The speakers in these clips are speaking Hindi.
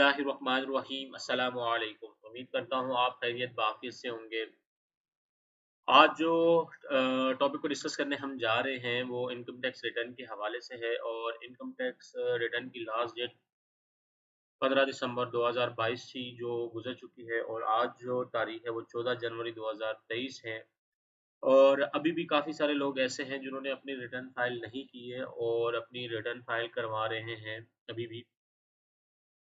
बिस्मिल्लाहिर्रहमानिर्रहीम अस्सलामु अलैकुम। उम्मीद करता हूँ आप खैरियत बाफ़ियत से होंगे। आज जो टॉपिक को डिस्कस करने हम जा रहे हैं वो इनकम टैक्स रिटर्न के हवाले से है और इनकम टैक्स रिटर्न की लास्ट डेट 15 दिसंबर 2022 थी जो गुज़र चुकी है और आज जो तारीख है वो 14 जनवरी 2023 है। और अभी भी काफ़ी सारे लोग ऐसे हैं जिन्होंने अपनी रिटर्न फ़ाइल नहीं की है और अपनी रिटर्न फ़ाइल करवा रहे हैं अभी भी।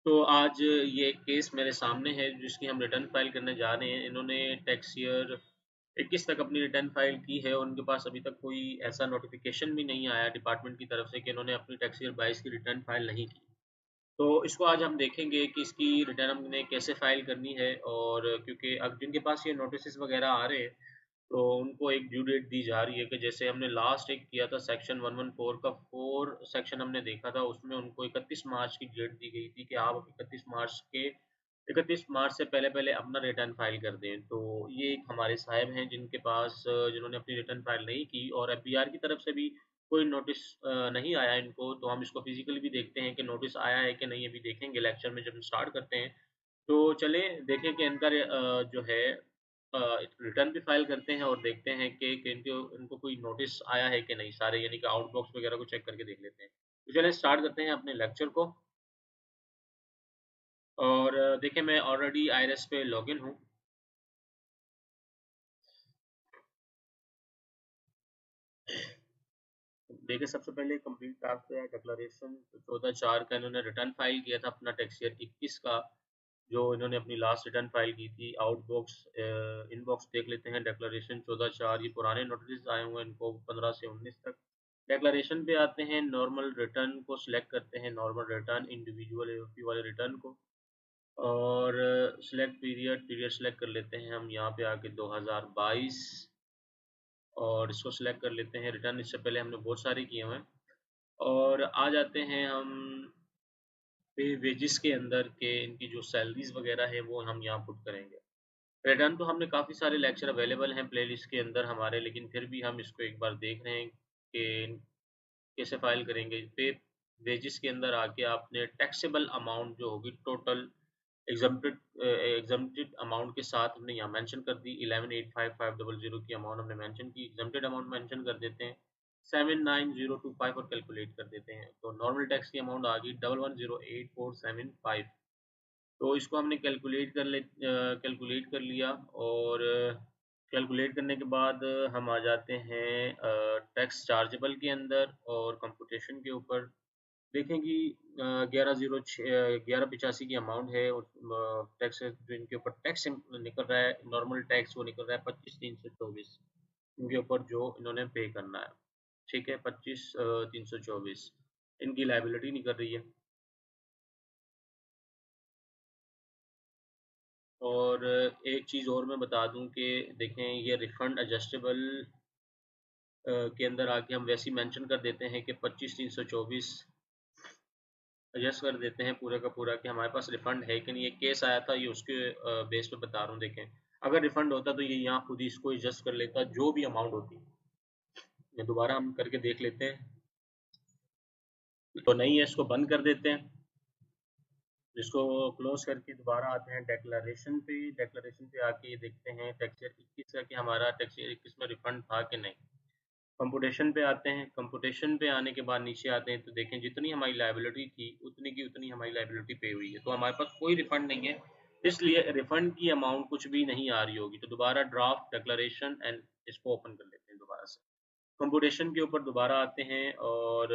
तो आज ये केस मेरे सामने है जिसकी हम रिटर्न फाइल करने जा रहे हैं। इन्होंने टैक्स ईयर 21 तक अपनी रिटर्न फाइल की है और उनके पास अभी तक कोई ऐसा नोटिफिकेशन भी नहीं आया डिपार्टमेंट की तरफ से कि इन्होंने अपनी टैक्स ईयर 22 की रिटर्न फाइल नहीं की। तो इसको आज हम देखेंगे कि इसकी रिटर्न हमने कैसे फाइल करनी है और क्योंकि अब जिनके पास ये नोटिस वगैरह आ रहे हैं तो उनको एक ड्यू डेट दी जा रही है कि जैसे हमने लास्ट एक किया था सेक्शन 114 का 4 सेक्शन हमने देखा था उसमें उनको 31 मार्च की डेट दी गई थी कि आप 31 मार्च से पहले अपना रिटर्न फाइल कर दें। तो ये एक हमारे साहब हैं जिनके पास जिन्होंने अपनी रिटर्न फाइल नहीं की और एफबीआर की तरफ से भी कोई नोटिस नहीं आया इनको। तो हम इसको फिजिकली भी देखते हैं कि नोटिस आया है कि नहीं, अभी देखेंगे लेक्चर में जब हम स्टार्ट करते हैं। तो चलें देखें कि इनका जो है रिटर्न भी फाइल करते हैं और देखते हैं कि इनको कोई नोटिस आया है कि नहीं, सारे यानी कि आउटबॉक्स वगैरह को चेक करके देख लेते हैं। तो चलें स्टार्ट करते हैं अपने लेक्चर को। और देखिए मैं ऑलरेडी आईआरएस पे लॉगिन हूँ। देखिए सबसे पहले कंप्लीट टास्क है डिक्लेरेशन 14/4 का इन्होंने रिटर्न फाइल किया था अपना टैक्स ईयर 21 का, जो इन्होंने अपनी लास्ट रिटर्न फाइल की थी। आउटबॉक्स इनबॉक्स देख लेते हैं। डिक्लेरेशन 14/4 ये पुराने नोटिस आए हुए हैं इनको 15 से 19 तक। डिक्लेरेशन पे आते हैं, नॉर्मल रिटर्न को सिलेक्ट करते हैं, नॉर्मल रिटर्न इंडिविजुअल एओपी वाले रिटर्न को। और सिलेक्ट पीरियड सिलेक्ट कर लेते हैं हम यहाँ पे आके 2022 और इसको सिलेक्ट कर लेते हैं। रिटर्न इससे पहले हमने बहुत सारे किए हुए हैं। और आ जाते हैं हम पे वेजेस के अंदर के इनकी जो सैलरीज वगैरह है वो हम यहाँ पुट करेंगे। रिटर्न तो हमने काफ़ी सारे लेक्चर अवेलेबल हैं प्लेलिस्ट के अंदर हमारे, लेकिन फिर भी हम इसको एक बार देख रहे हैं कि कैसे फाइल करेंगे। पे वेजेस के अंदर आके आपने टैक्सेबल अमाउंट जो होगी टोटल एग्जम्प्टेड अमाउंट के साथ हमने यहाँ मेंशन कर दी। 11,85,500 की अमाउंट हमने मेंशन की, एग्जम्प्टेड अमाउंट मेंशन कर देते हैं 79025 और कैलकुलेट कर देते हैं। तो नॉर्मल टैक्स की अमाउंट आ गई 11,01,475। तो इसको हमने कैलकुलेट कर लिया और कैलकुलेट करने के बाद हम आ जाते हैं टैक्स चार्जेबल के अंदर और कंप्यूटेशन के ऊपर। देखें कि 11,85 की अमाउंट है और टैक्स जो इनके ऊपर टैक्स निकल रहा है, नॉर्मल टैक्स वो निकल रहा है 25,324 इनके ऊपर जो इन्होंने पे करना है। ठीक है, 25,324 इनकी लाइबिलिटी निकल रही है। और एक चीज़ और मैं बता दूं कि देखें ये रिफंड एडजस्टेबल के अंदर आके हम वैसे ही मेंशन कर देते हैं कि 25,324 एडजस्ट कर देते हैं पूरा का पूरा कि हमारे पास रिफंड है कि नहीं। ये केस आया था, ये उसके बेस पे बता रहा हूँ। देखें अगर रिफंड होता तो ये यहाँ खुद ही इसको एडजस्ट कर लेता जो भी अमाउंट होती। ये दोबारा हम करके देख लेते हैं। तो नहीं है, इसको बंद कर देते हैं। इसको क्लोज करके दोबारा आते हैं डिक्लेरेशन पे। डिक्लेरेशन पे आके ये देखते हैं टैक्स ईयर 21 का कि हमारा टैक्स ईयर 21 में रिफंड था कि नहीं। कंप्यूटेशन पे आते हैं। कंप्यूटेशन पे आने के बाद नीचे आते हैं तो देखें जितनी हमारी लायबिलिटी थी उतनी की उतनी हमारी लायबिलिटी पे हुई है। तो हमारे पास कोई रिफंड नहीं है, इसलिए रिफंड की अमाउंट कुछ भी नहीं आ रही होगी। तो दोबारा ड्राफ्ट डिक्लेरेशन एंड इसको ओपन कर लेते हैं दोबारा से। कंप्यूटेशन के ऊपर दोबारा आते हैं और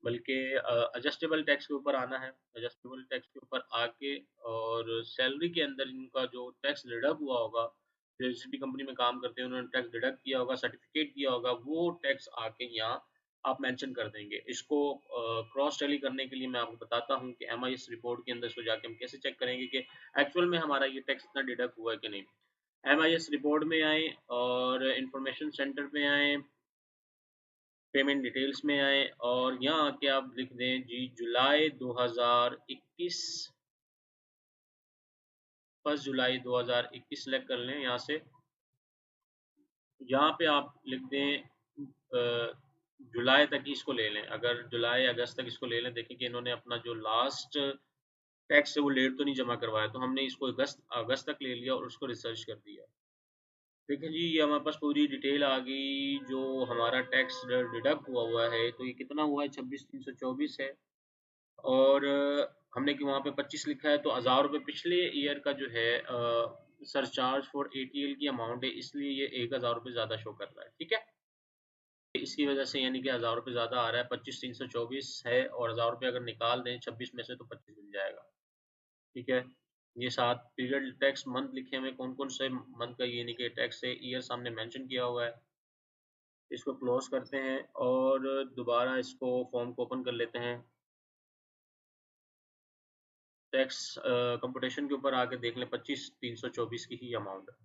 बल्कि एडजस्टेबल टैक्स के ऊपर आना है। एडजस्टेबल टैक्स के ऊपर आके और सैलरी के अंदर इनका जो टैक्स डिडक्ट हुआ होगा, जिस भी कंपनी में काम करते हैं उन्होंने टैक्स डिडक्ट किया होगा, सर्टिफिकेट दिया होगा, वो टैक्स आके यहाँ आप मेंशन कर देंगे। इसको क्रॉस टैली करने के लिए मैं आपको बताता हूँ कि एमआईएस रिपोर्ट के अंदर इसको जाके हम कैसे चेक करेंगे कि एक्चुअल में हमारा ये टैक्स इतना डिडक्ट हुआ है कि नहीं। एमआईएस रिपोर्ट में आए और इंफॉर्मेशन सेंटर पे आए, पेमेंट डिटेल्स में आए और यहाँ आके आप लिख दें जी जुलाई 2021, 1 जुलाई 2021 सेलेक्ट कर लें। यहाँ से यहाँ पे आप लिख दें जुलाई तक ही इसको ले लें, अगर जुलाई अगस्त तक इसको ले लें, देखें कि इन्होंने अपना जो लास्ट टैक्स है वो लेट तो नहीं जमा करवाया, तो हमने इसको अगस्त अगस्त तक ले लिया और उसको रिसर्च कर दिया। देखिए जी, ये हमारे पास पूरी डिटेल आ गई, जो हमारा टैक्स डिडक्ट हुआ है, तो ये कितना हुआ है, 26,324 है। और हमने कि वहाँ पे 25 लिखा है, तो 1000 रुपये पिछले ईयर का जो है सरचार्ज फॉर एटीएल की अमाउंट है, इसलिए ये 1000 रुपये ज़्यादा शो कर रहा है। ठीक है, इसकी वजह से यानी कि 1000 रुपये ज़्यादा आ रहा है, 25,324 है, और 1000 रुपये अगर निकाल दें 26 में से तो 25 मिल जाएगा। ठीक है, ये 7 पीरियड टैक्स मंथ लिखे हुए, कौन कौन से मंथ का यानी कि टैक्स है, ईयर सामने मेंशन किया हुआ है। इसको क्लोज करते हैं और दोबारा इसको फॉर्म को ओपन कर लेते हैं। टैक्स कंपटीशन के ऊपर आके देख लें, 25,324 की ही अमाउंट है।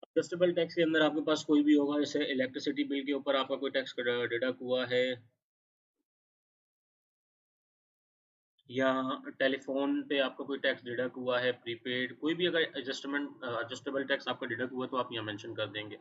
एडजस्टेबल टैक्स के अंदर आपके पास कोई भी होगा, जैसे इलेक्ट्रिसिटी बिल के ऊपर आपका कोई टैक्स डिडक्ट हुआ है, या टेलीफोन पे आपका कोई टैक्स डिडक्ट हुआ है, प्रीपेड कोई भी अगर एडजस्टेबल टैक्स आपका डिडक्ट हुआ तो आप यहाँ मेंशन कर देंगे।